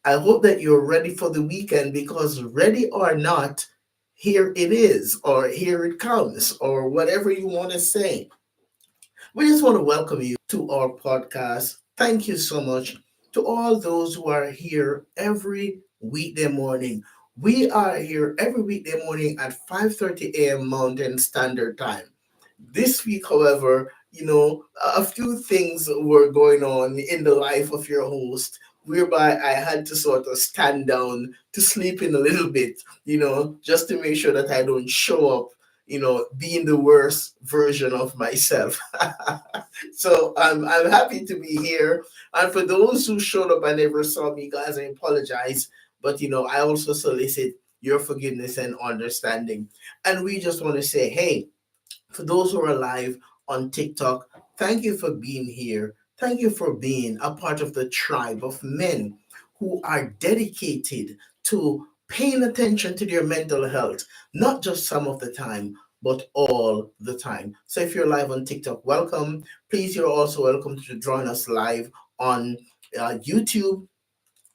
I hope that you're ready for the weekend because, ready or not, here it is, or here it comes, or whatever you want to say. We just want to welcome you to our podcast. Thank you so much to all those who are here every weekday morning. We are here every weekday morning at 5:30 a.m. Mountain Standard Time. This week, however, a few things were going on in the life of your host, whereby I had to sort of stand down to sleep in a little bit, just to make sure that I don't show up, being the worst version of myself. So I'm happy to be here. And for those who showed up and never saw me, guys, I apologize. But, I also solicit your forgiveness and understanding. And we just want to say, hey, for those who are live on TikTok, thank you for being here. Thank you for being a part of the tribe of men who are dedicated to paying attention to their mental health, not just some of the time, but all the time. So if you're live on TikTok, welcome. Please, you're also welcome to join us live on YouTube,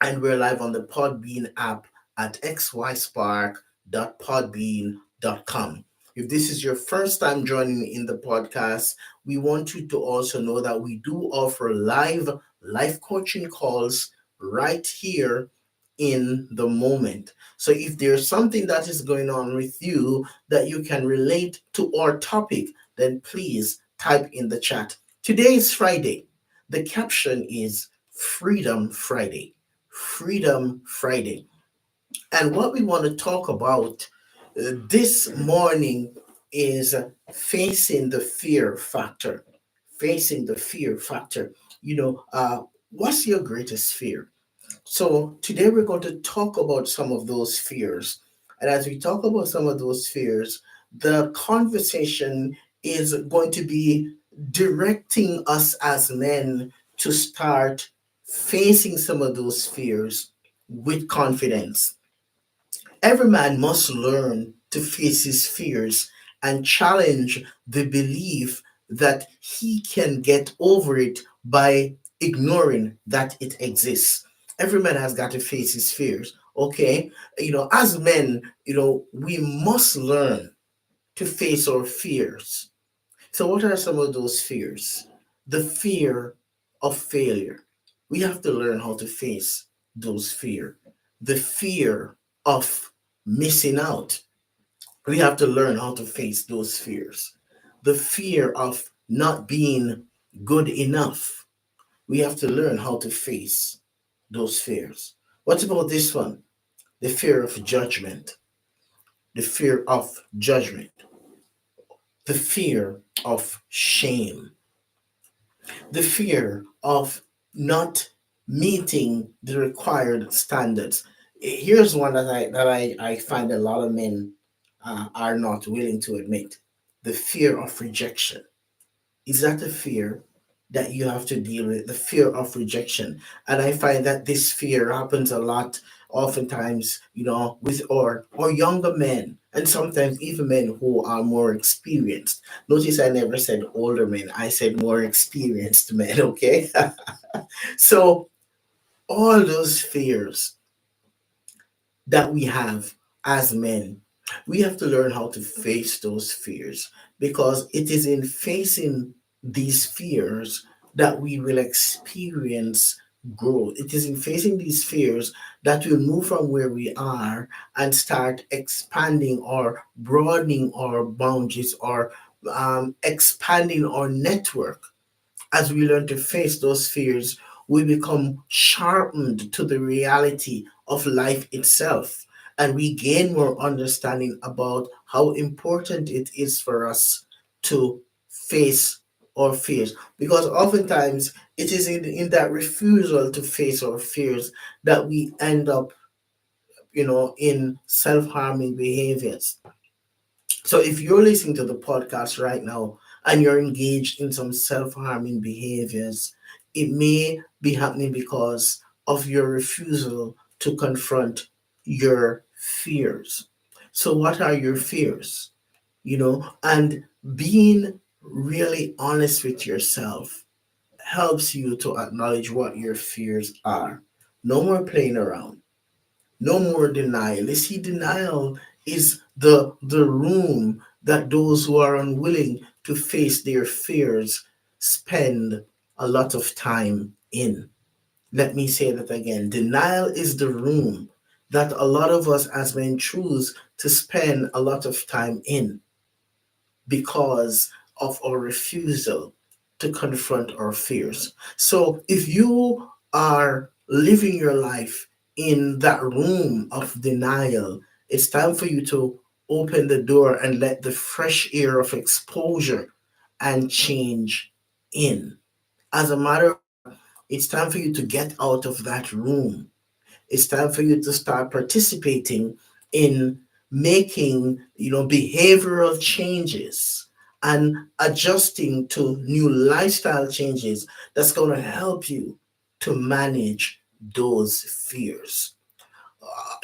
and we're live on the Podbean app at xyspark.podbean.com. If this is your first time joining in the podcast, we want you to also know that we do offer live life coaching calls right here in the moment. So if there's something that is going on with you that you can relate to our topic, then please type in the chat. Today is Friday. The caption is Freedom Friday. Freedom Friday. And what we want to talk about this morning is facing the fear factor. Facing the fear factor. What's your greatest fear? So today we're going to talk about some of those fears. And as we talk about some of those fears, the conversation is going to be directing us as men to start facing some of those fears with confidence. Every man must learn to face his fears and challenge the belief that he can get over it by ignoring that it exists. Every man has got to face his fears. Okay. As men, we must learn to face our fears. So, what are some of those fears? The fear of failure. We have to learn how to face those fear. The fear of missing out. We have to learn how to face those fears. The fear of not being good enough. We have to learn how to face those fears. What about this one? The fear of judgment. The fear of judgment. The fear of shame. The fear of not meeting the required standards. Here's one that I find a lot of men are not willing to admit: the fear of rejection. Is that a fear that you have to deal with? The fear of rejection. And I find that this fear happens a lot, oftentimes, with or younger men, and sometimes even men who are more experienced. Notice I never said older men, I said more experienced men, okay? So all those fears that we have as men, we have to learn how to face those fears, because it is in facing these fears that we will experience growth. It is in facing these fears that we'll move from where we are and start expanding or broadening our boundaries, or expanding our network. As we learn to face those fears, we become sharpened to the reality of life itself, and we gain more understanding about how important it is for us to face our fears. Because oftentimes it is in that refusal to face our fears that we end up, in self harming behaviors. So if you're listening to the podcast right now and you're engaged in some self-harming behaviors, it may be happening because of your refusal to confront your fears. So what are your fears? And being really honest with yourself helps you to acknowledge what your fears are. No more playing around. No more denial. You see, denial is the room that those who are unwilling to face their fears spend a lot of time in. Let me say that again. Denial is the room that a lot of us as men choose to spend a lot of time in because of our refusal to confront our fears. So if you are living your life in that room of denial, it's time for you to open the door and let the fresh air of exposure and change in. As a matter of fact, it's time for you to get out of that room. It's time for you to start participating in making, behavioral changes and adjusting to new lifestyle changes that's going to help you to manage those fears.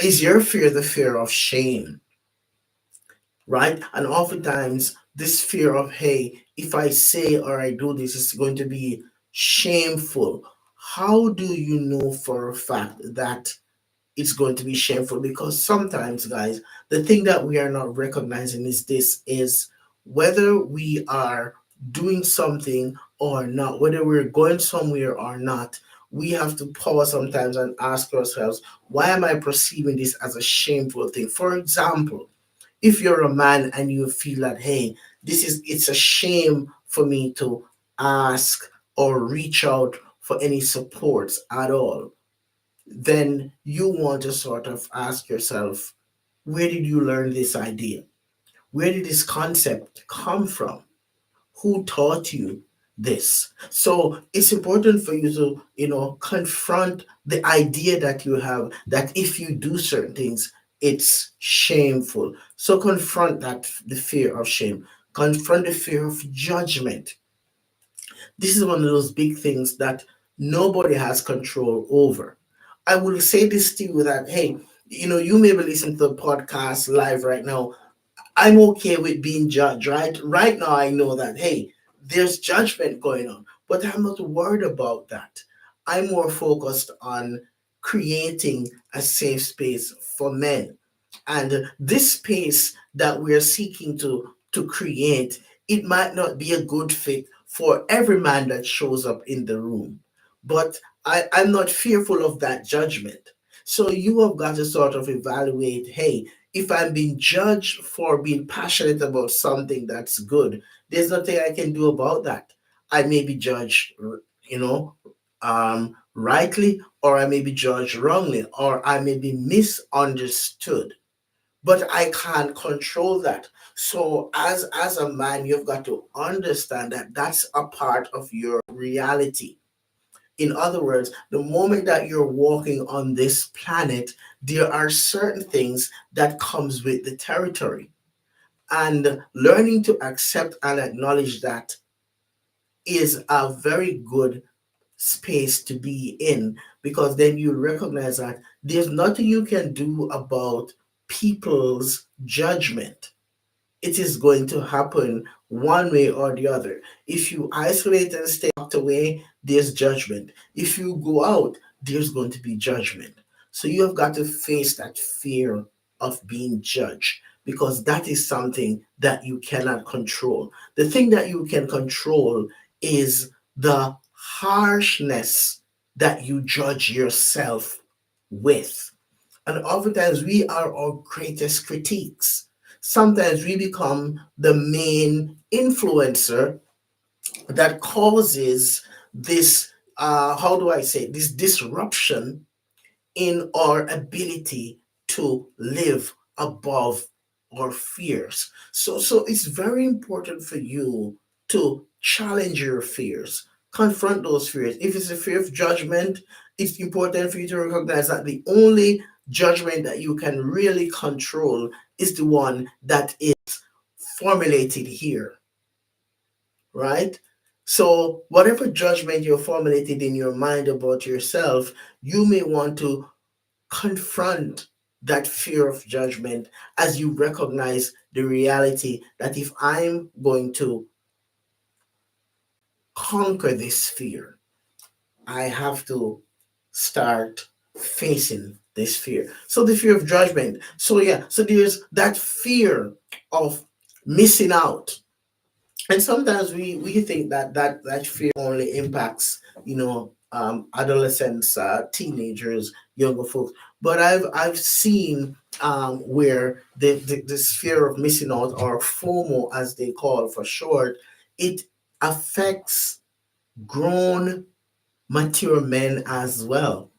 Is your fear the fear of shame, right? And oftentimes, this fear of, hey, if I say or I do this, it's going to be shameful. How do you know for a fact that it's going to be shameful? Because sometimes, guys, the thing that we are not recognizing is this: is whether we are doing something or not, whether we're going somewhere or not, we have to pause sometimes and ask ourselves, why am I perceiving this as a shameful thing? For example, if you're a man and you feel that, hey, it's a shame for me to ask or reach out for any supports at all, then you want to sort of ask yourself, where did you learn this idea? Where did this concept come from? Who taught you this? So it's important for you to, confront the idea that you have that if you do certain things, it's shameful. So confront the fear of shame, confront the fear of judgment. This is one of those big things that nobody has control over. I will say this to you that, hey, you may be listening to the podcast live right now. I'm okay with being judged, right? Right now, I know that, hey, there's judgment going on, but I'm not worried about that. I'm more focused on creating a safe space for men. And this space that we're seeking to create, it might not be a good fit for every man that shows up in the room. But I'm not fearful of that judgment. So you have got to sort of evaluate, hey, if I'm being judged for being passionate about something that's good, there's nothing I can do about that. I may be judged, you know, rightly, or I may be judged wrongly, or I may be misunderstood. But I can't control that. So as a man, you've got to understand that that's a part of your reality. In other words, the moment that you're walking on this planet, there are certain things that comes with the territory. And learning to accept and acknowledge that is a very good space to be in, because then you recognize that there's nothing you can do about people's judgment. It is going to happen one way or the other. If you isolate and stay locked away, there's judgment. If you go out, there's going to be judgment. So you have got to face that fear of being judged, because that is something that you cannot control. The thing that you can control is the harshness that you judge yourself with. And oftentimes we are our greatest critiques. Sometimes we become the main influencer that causes this, how do I say, this disruption in our ability to live above our fears. So it's very important for you to challenge your fears, confront those fears. If it's a fear of judgment, it's important for you to recognize that the only judgment that you can really control is the one that is formulated here, right? So whatever judgment you're formulated in your mind about yourself, you may want to confront that fear of judgment as you recognize the reality that if I'm going to conquer this fear, I have to start facing this fear. So the fear of judgment. So yeah, so there's that fear of missing out. And sometimes we think that that fear only impacts, adolescents, teenagers, younger folks. But I've seen where this fear of missing out, or FOMO as they call for short, it affects grown mature men as well.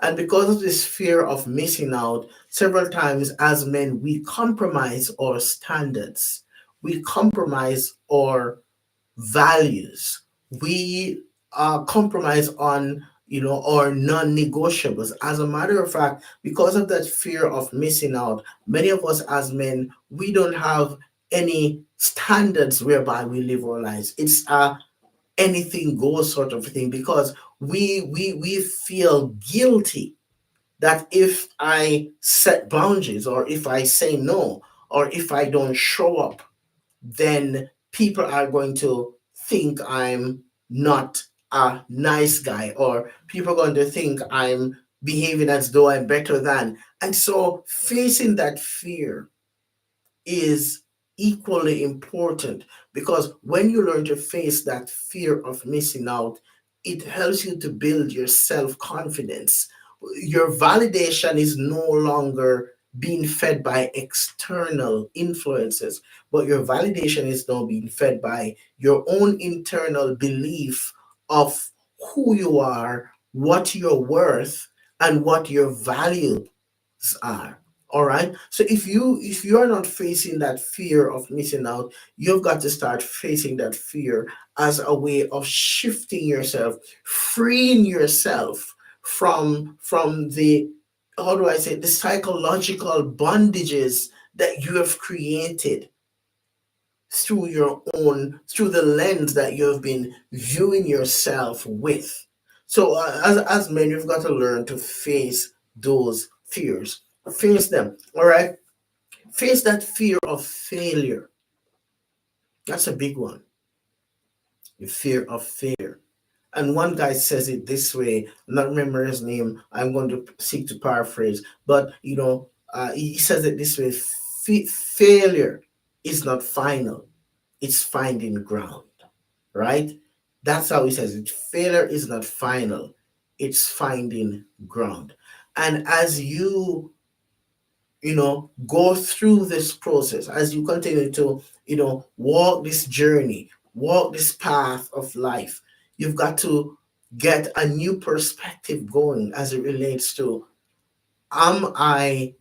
And because of this fear of missing out, several times as men, we compromise our standards, we compromise our values, we compromise on our non-negotiables. As a matter of fact, because of that fear of missing out, many of us as men, we don't have any standards whereby we live our lives. It's a anything goes sort of thing, because we feel guilty that if I set boundaries, or if I say no, or if I don't show up, then people are going to think I'm not a nice guy, or people are going to think I'm behaving as though I'm better than. And so facing that fear is equally important, because when you learn to face that fear of missing out, it helps you to build your self confidence. Your validation is no longer being fed by external influences, but your validation is now being fed by your own internal belief of who you are, what you're worth, and what your value are. All right, so if you are not facing that fear of missing out, you've got to start facing that fear as a way of shifting yourself, freeing yourself from the, how do I say, the psychological bondages that you have created through the lens that you've been viewing yourself with. So as men, you've got to learn to face those fears. Face them. All right. Face that fear of failure. That's a big one. The fear of failure. And one guy says it this way. I'm not remember his name. I'm going to seek to paraphrase, but he says it this way: failure is not final; it's finding ground. Right? That's how he says it. Failure is not final; it's finding ground. And as go through this process, as you continue to walk this journey, walk this path of life, you've got to get a new perspective going as it relates to, am I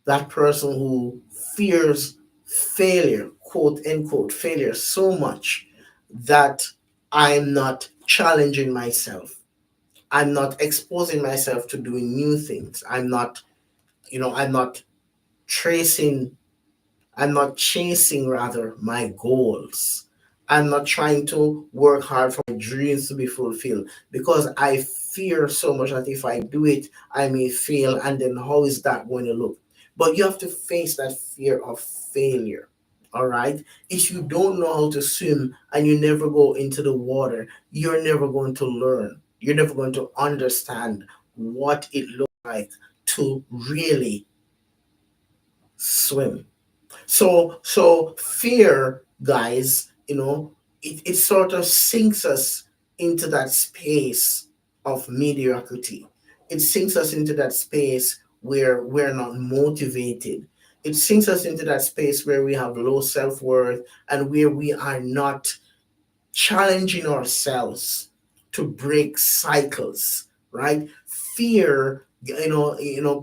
that person who fears failure, quote unquote failure, so much that I'm not challenging myself, I'm not exposing myself to doing new things, I'm not tracing I'm not chasing rather my goals. I'm not trying to work hard for my dreams to be fulfilled, because I fear so much that if I do it, I may fail. And then how is that going to look? But you have to face that fear of failure. All right. If you don't know how to swim and you never go into the water, you're never going to learn. You're never going to understand what it looks like to really swim. So fear, guys, it sort of sinks us into that space of mediocrity. It sinks us into that space where we're not motivated. It sinks us into that space where we have low self-worth, and where we are not challenging ourselves to break cycles, right? Fear,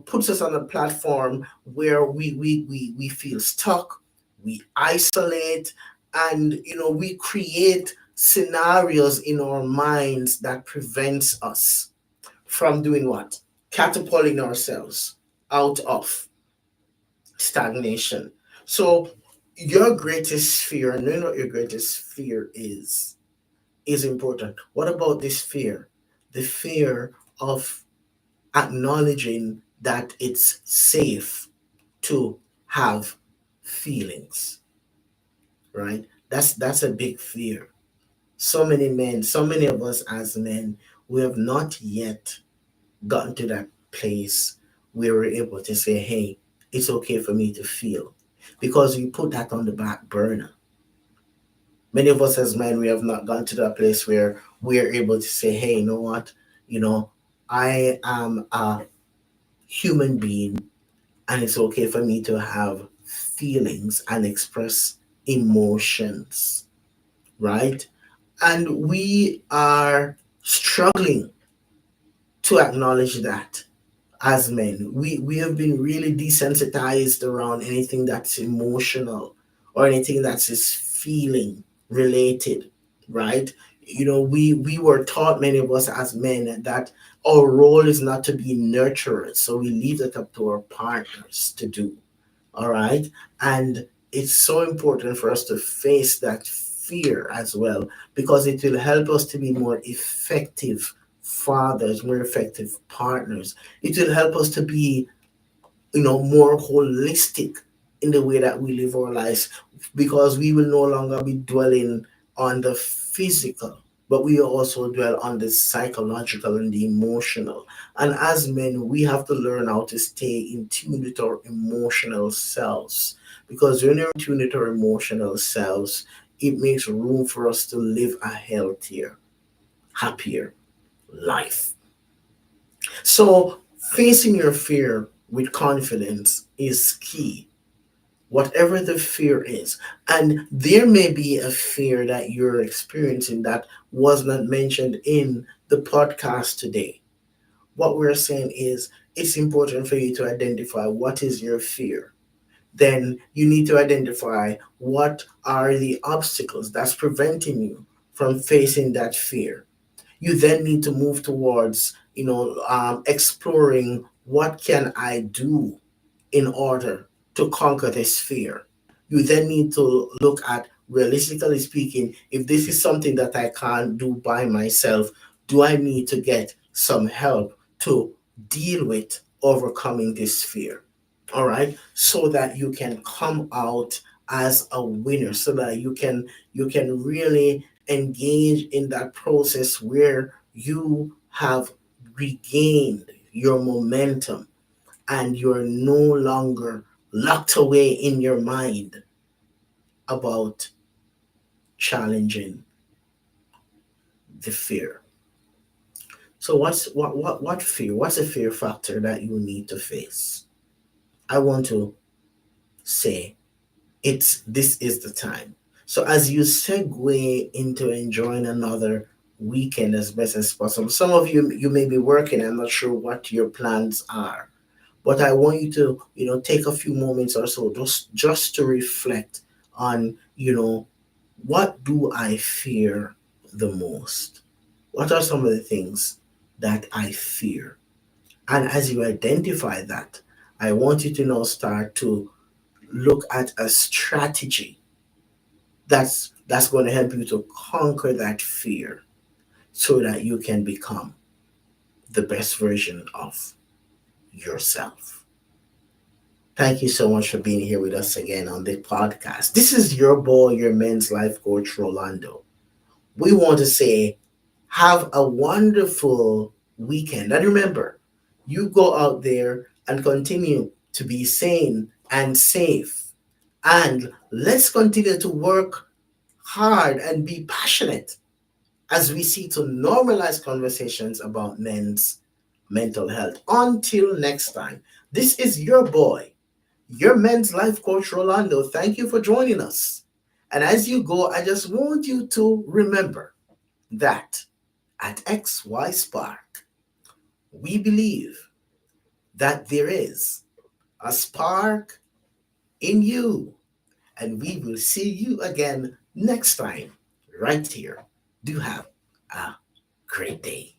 puts us on a platform where we feel stuck, we isolate, and we create scenarios in our minds that prevents us from doing what? Catapulting ourselves out of stagnation. So your greatest fear, and knowing what your greatest fear is important. What about this fear? The fear of acknowledging that it's safe to have feelings, right? That's a big fear. So many men, so many of us as men, we have not yet gotten to that place where we're able to say, hey, it's okay for me to feel. Because we put that on the back burner. Many of us as men, we have not gone to that place where we're able to say, hey, you know what? You know, I am a human being and it's okay for me to have feelings and express emotions, right? And we are struggling to acknowledge that as men. We have been really desensitized around anything that's emotional or anything that's is feeling related, right? We were taught, many of us as men, that our role is not to be nurturers, so we leave it up to our partners to do. All right. And it's so important for us to face that fear as well, because it will help us to be more effective fathers, more effective partners. It will help us to be, more holistic in the way that we live our lives, because we will no longer be dwelling on the physical, but we also dwell on the psychological and the emotional. And as men, we have to learn how to stay in tune with our emotional selves, because when you're in tune with our emotional selves, it makes room for us to live a healthier, happier life. So, facing your fear with confidence is key, whatever the fear is. And there may be a fear that you're experiencing that was not mentioned in the podcast today. What we're saying is it's important for you to identify what is your fear. Then you need to identify what are the obstacles that's preventing you from facing that fear. You then need to move towards, exploring what can I do in order to conquer this fear. You then need to look at, realistically speaking, if this is something that I can't do by myself, do I need to get some help to deal with overcoming this fear? All right, so that you can come out as a winner, so that you can really engage in that process where you have regained your momentum and you're no longer locked away in your mind about challenging the fear. So what fear? What's a fear factor that you need to face? I want to say it's this is the time. So as you segue into enjoying another weekend as best as possible, some of you may be working. I'm not sure what your plans are, but I want you to, take a few moments or so just to reflect on, what do I fear the most? What are some of the things that I fear? And as you identify that, I want you to now start to look at a strategy that's going to help you to conquer that fear so that you can become the best version of yourself. Thank you so much for being here with us again on the podcast. This is your boy, your men's life coach, Rolando. We want to say, have a wonderful weekend. And remember, you go out there and continue to be sane and safe. And let's continue to work hard and be passionate as we seek to normalize conversations about men's mental health. Until next time, this is your boy, your men's life coach, Rolando. Thank you for joining us. And as you go, I just want you to remember that at XY Spark, we believe that there is a spark in you. And we will see you again next time, right here. Do have a great day.